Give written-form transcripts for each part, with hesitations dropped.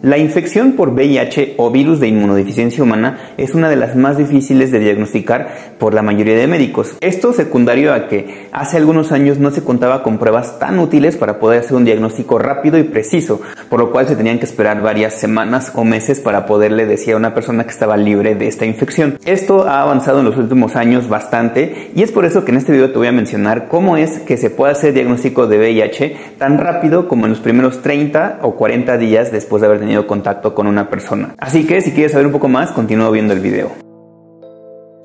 La infección por VIH o virus de inmunodeficiencia humana es una de las más difíciles de diagnosticar por la mayoría de médicos. Esto secundario a que hace algunos años no se contaba con pruebas tan útiles para poder hacer un diagnóstico rápido y preciso, por lo cual se tenían que esperar varias semanas o meses para poderle decir a una persona que estaba libre de esta infección. Esto ha avanzado en los últimos años bastante y es por eso que en este video te voy a mencionar cómo es que se puede hacer diagnóstico de VIH tan rápido como en los primeros 30 o 40 días después de haber tenido contacto con una persona. Así que si quieres saber un poco más, continúa viendo el video.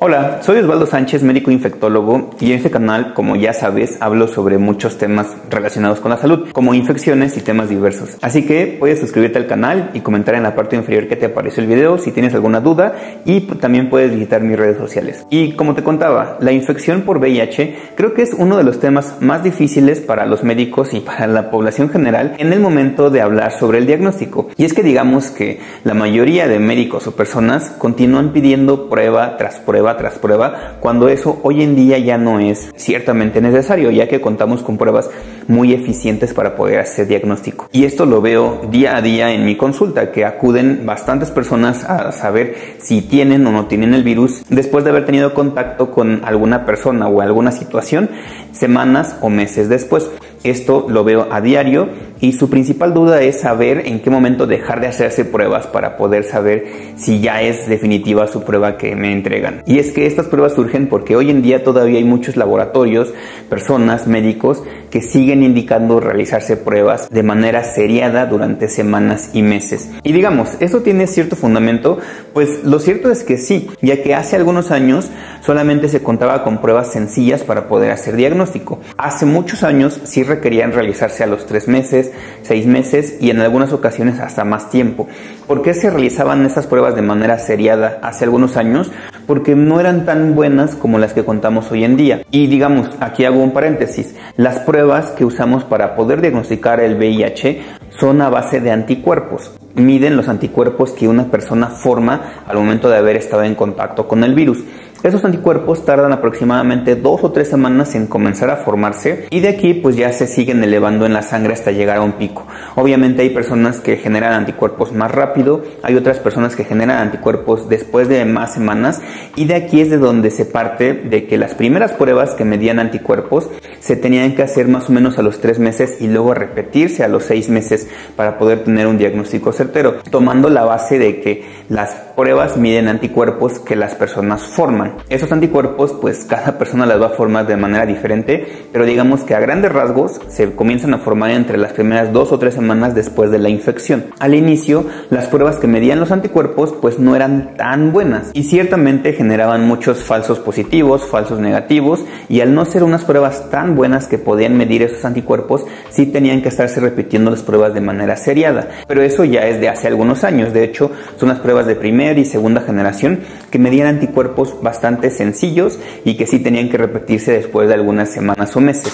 Hola, soy Osvaldo Sánchez, médico infectólogo, y en este canal, como ya sabes, hablo sobre muchos temas relacionados con la salud, como infecciones y temas diversos. Así que puedes suscribirte al canal y comentar en la parte inferior qué te pareció el video si tienes alguna duda, y también puedes visitar mis redes sociales. Y como te contaba, la infección por VIH creo que es uno de los temas más difíciles para los médicos y para la población general en el momento de hablar sobre el diagnóstico. Y es que digamos que la mayoría de médicos o personas continúan pidiendo prueba tras prueba tras prueba, cuando eso hoy en día ya no es ciertamente necesario, ya que contamos con pruebas muy eficientes para poder hacer diagnóstico. Y esto lo veo día a día en mi consulta, que acuden bastantes personas a saber si tienen o no tienen el virus después de haber tenido contacto con alguna persona o alguna situación semanas o meses después. Esto lo veo a diario y su principal duda es saber en qué momento dejar de hacerse pruebas para poder saber si ya es definitiva su prueba que me entregan. Y es que estas pruebas surgen porque hoy en día todavía hay muchos laboratorios, personas, médicos que siguen indicando realizarse pruebas de manera seriada durante semanas y meses. Y digamos, ¿eso tiene cierto fundamento? Pues lo cierto es que sí, ya que hace algunos años solamente se contaba con pruebas sencillas para poder hacer diagnóstico. Hace muchos años sí requerían realizarse a los 3 meses, 6 meses y en algunas ocasiones hasta más tiempo. ¿Por qué se realizaban estas pruebas de manera seriada hace algunos años? Porque no eran tan buenas como las que contamos hoy en día. Y digamos, aquí hago un paréntesis, las pruebas que usamos para poder diagnosticar el VIH son a base de anticuerpos. Miden los anticuerpos que una persona forma al momento de haber estado en contacto con el virus. Esos anticuerpos tardan aproximadamente 2 o 3 semanas en comenzar a formarse y de aquí pues ya se siguen elevando en la sangre hasta llegar a un pico. Obviamente hay personas que generan anticuerpos más rápido, hay otras personas que generan anticuerpos después de más semanas y de aquí es de donde se parte de que las primeras pruebas que medían anticuerpos se tenían que hacer más o menos a los 3 meses y luego repetirse a los 6 meses para poder tener un diagnóstico certero, tomando la base de que las pruebas miden anticuerpos que las personas forman. Esos anticuerpos pues cada persona las va a formar de manera diferente, pero digamos que a grandes rasgos se comienzan a formar entre las primeras 2 o 3 semanas después de la infección. Al inicio las pruebas que medían los anticuerpos pues no eran tan buenas y ciertamente generaban muchos falsos positivos, falsos negativos y al no ser unas pruebas tan buenas que podían medir esos anticuerpos sí tenían que estarse repitiendo las pruebas de manera seriada, pero eso ya es de hace algunos años. De hecho son las pruebas de primera y segunda generación que medían anticuerpos bastante sencillos y que sí tenían que repetirse después de algunas semanas o meses.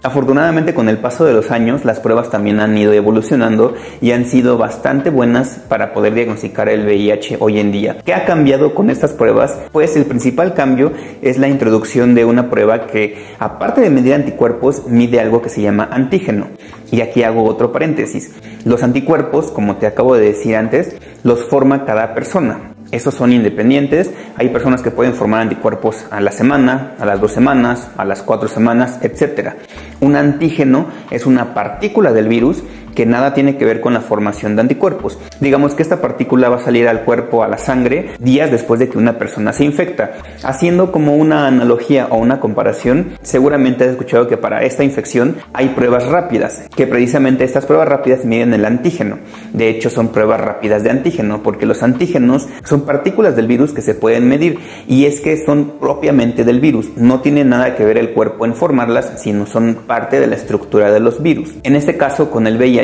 Afortunadamente con el paso de los años las pruebas también han ido evolucionando y han sido bastante buenas para poder diagnosticar el VIH hoy en día. ¿Qué ha cambiado con estas pruebas? Pues el principal cambio es la introducción de una prueba que aparte de medir anticuerpos mide algo que se llama antígeno. Y aquí hago otro paréntesis. Los anticuerpos, como te acabo de decir antes, los forma cada persona. Esos son independientes, hay personas que pueden formar anticuerpos a la semana, a las 2 semanas, a las 4 semanas, etc. Un antígeno es una partícula del virus que nada tiene que ver con la formación de anticuerpos. Digamos que esta partícula va a salir al cuerpo, a la sangre, días después de que una persona se infecta. Haciendo como una analogía o una comparación, seguramente has escuchado que para esta infección hay pruebas rápidas, que precisamente estas pruebas rápidas miden el antígeno. De hecho son pruebas rápidas de antígeno, porque los antígenos son partículas del virus que se pueden medir, y es que son propiamente del virus, no tiene nada que ver el cuerpo en formarlas, sino son parte de la estructura de los virus. En este caso con el VIH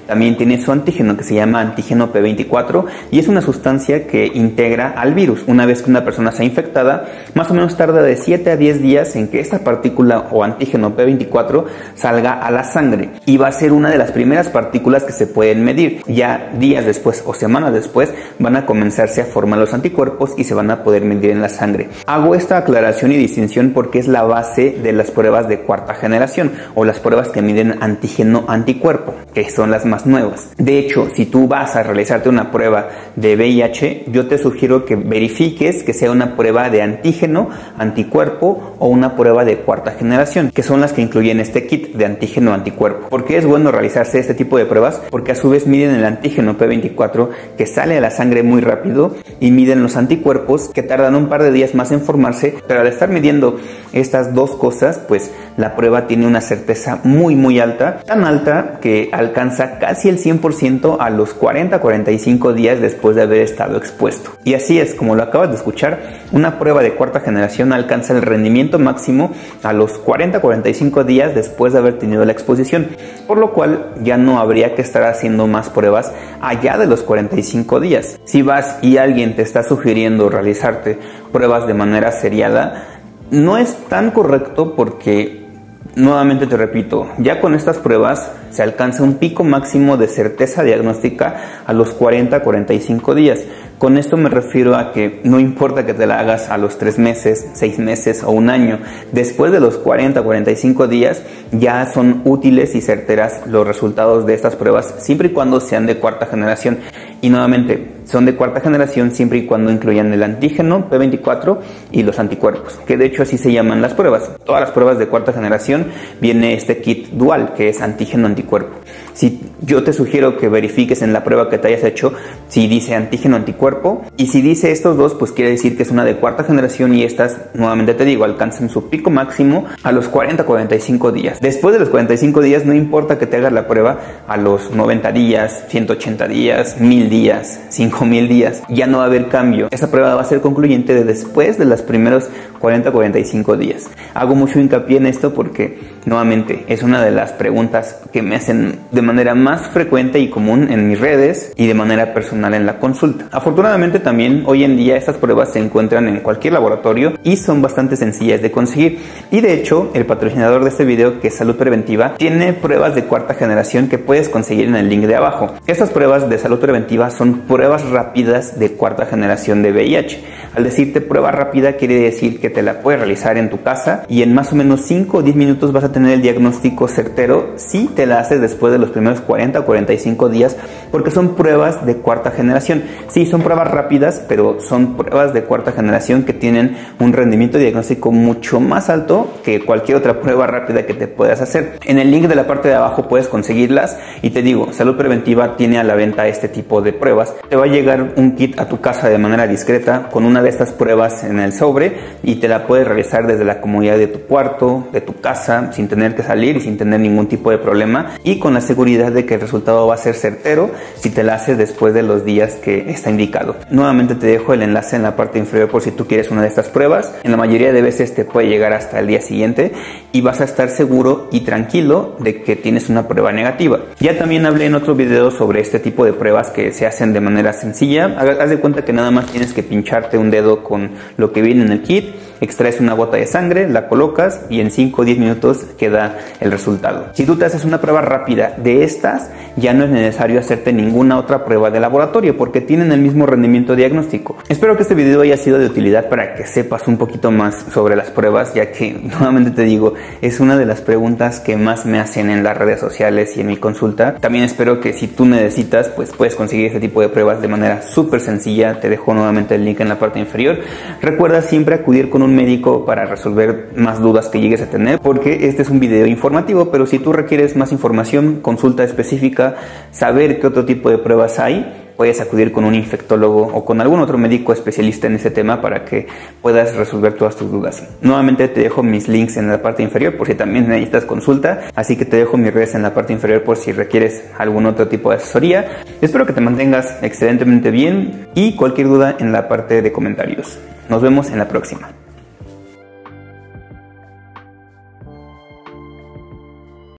también tiene su antígeno que se llama antígeno P24 y es una sustancia que integra al virus. Una vez que una persona sea infectada, más o menos tarda de 7 a 10 días en que esta partícula o antígeno P24 salga a la sangre y va a ser una de las primeras partículas que se pueden medir. Ya días después o semanas después van a comenzarse a formar los anticuerpos y se van a poder medir en la sangre. Hago esta aclaración y distinción porque es la base de las pruebas de cuarta generación o las pruebas que miden antígeno-anticuerpo, que que son las más nuevas. De hecho, si tú vas a realizarte una prueba de VIH, yo te sugiero que verifiques que sea una prueba de antígeno, anticuerpo o una prueba de cuarta generación, que son las que incluyen este kit de antígeno anticuerpo. ¿Por qué es bueno realizarse este tipo de pruebas? Porque a su vez miden el antígeno P24, que sale a la sangre muy rápido, y miden los anticuerpos, que tardan un par de días más en formarse, pero al estar midiendo estas dos cosas, pues la prueba tiene una certeza muy alta, tan alta que alcanza casi el 100% a los 40-45 días después de haber estado expuesto. Y así es, como lo acabas de escuchar, una prueba de cuarta generación alcanza el rendimiento máximo a los 40-45 días después de haber tenido la exposición, por lo cual ya no habría que estar haciendo más pruebas allá de los 45 días. Si vas y alguien te está sugiriendo realizarte pruebas de manera seriada, no es tan correcto porque, nuevamente te repito, ya con estas pruebas se alcanza un pico máximo de certeza diagnóstica a los 40-45 días. Con esto me refiero a que no importa que te la hagas a los 3 meses, 6 meses o un año, después de los 40-45 días ya son útiles y certeras los resultados de estas pruebas, siempre y cuando sean de cuarta generación. Y nuevamente, son de cuarta generación siempre y cuando incluyan el antígeno P24 y los anticuerpos, que de hecho así se llaman las pruebas. Todas las pruebas de cuarta generación viene este kit dual, que es antígeno-anticuerpo. Si yo te sugiero que verifiques en la prueba que te hayas hecho si dice antígeno-anticuerpo, y si dice estos dos, pues quiere decir que es una de cuarta generación, y estas, nuevamente te digo, alcanzan su pico máximo a los 40-45 días. Después de los 45 días, no importa que te hagas la prueba a los 90 días, 180 días, 1000 días, 5000 días, ya no va a haber cambio. Esa prueba va a ser concluyente de después de los primeros 40-45 días. Hago mucho hincapié en esto porque, nuevamente, es una de las preguntas que me hacen de manera más frecuente y común en mis redes y de manera personal en la consulta. Afortunadamente también hoy en día estas pruebas se encuentran en cualquier laboratorio y son bastante sencillas de conseguir. Y de hecho, el patrocinador de este video, que es Salud Preventiva, tiene pruebas de cuarta generación que puedes conseguir en el link de abajo. Estas pruebas de Salud Preventiva son pruebas rápidas de cuarta generación de VIH. Al decirte prueba rápida, quiere decir que te la puedes realizar en tu casa y en más o menos 5 o 10 minutos vas a tener el diagnóstico certero si te la haces después de los primeros 40 o 45 días, porque son pruebas de cuarta generación. Sí, son pruebas rápidas, pero son pruebas de cuarta generación que tienen un rendimiento diagnóstico mucho más alto que cualquier otra prueba rápida que te puedas hacer. En el link de la parte de abajo puedes conseguirlas, y te digo, Salud Preventiva tiene a la venta este tipo de pruebas. Te va a llegar un kit a tu casa de manera discreta con una de estas pruebas en el sobre, y te la puedes realizar desde la comodidad de tu cuarto, de tu casa, sin tener que salir y sin tener ningún tipo de problema, y con la seguridad de que el resultado va a ser certero si te la haces después de los días que está indicado. Nuevamente te dejo el enlace en la parte inferior por si tú quieres una de estas pruebas. En la mayoría de veces te puede llegar hasta el día siguiente y vas a estar seguro y tranquilo de que tienes una prueba negativa. Ya también hablé en otro video sobre este tipo de pruebas que se hacen de manera sencilla. Haz de cuenta que nada más tienes que pincharte un dedo con lo que viene en el kit, extraes una gota de sangre, la colocas y en 5 o 10 minutos queda el resultado. Si tú te haces una prueba rápida de estas, ya no es necesario hacerte ninguna otra prueba de laboratorio porque tienen el mismo rendimiento diagnóstico. Espero que este video haya sido de utilidad para que sepas un poquito más sobre las pruebas, ya que, nuevamente te digo, es una de las preguntas que más me hacen en las redes sociales y en mi consulta. También espero que si tú necesitas, pues puedes conseguir este tipo de pruebas de manera súper sencilla. Te dejo nuevamente el link en la parte inferior. Recuerda siempre acudir con un médico para resolver más dudas que llegues a tener, porque este es un video informativo, pero si tú requieres más información, consulta específica, saber qué otro tipo de pruebas hay, puedes acudir con un infectólogo o con algún otro médico especialista en ese tema para que puedas resolver todas tus dudas. Nuevamente te dejo mis links en la parte inferior por si también necesitas consulta, así que te dejo mis redes en la parte inferior por si requieres algún otro tipo de asesoría. Espero que te mantengas excelentemente bien y cualquier duda en la parte de comentarios. Nos vemos en la próxima.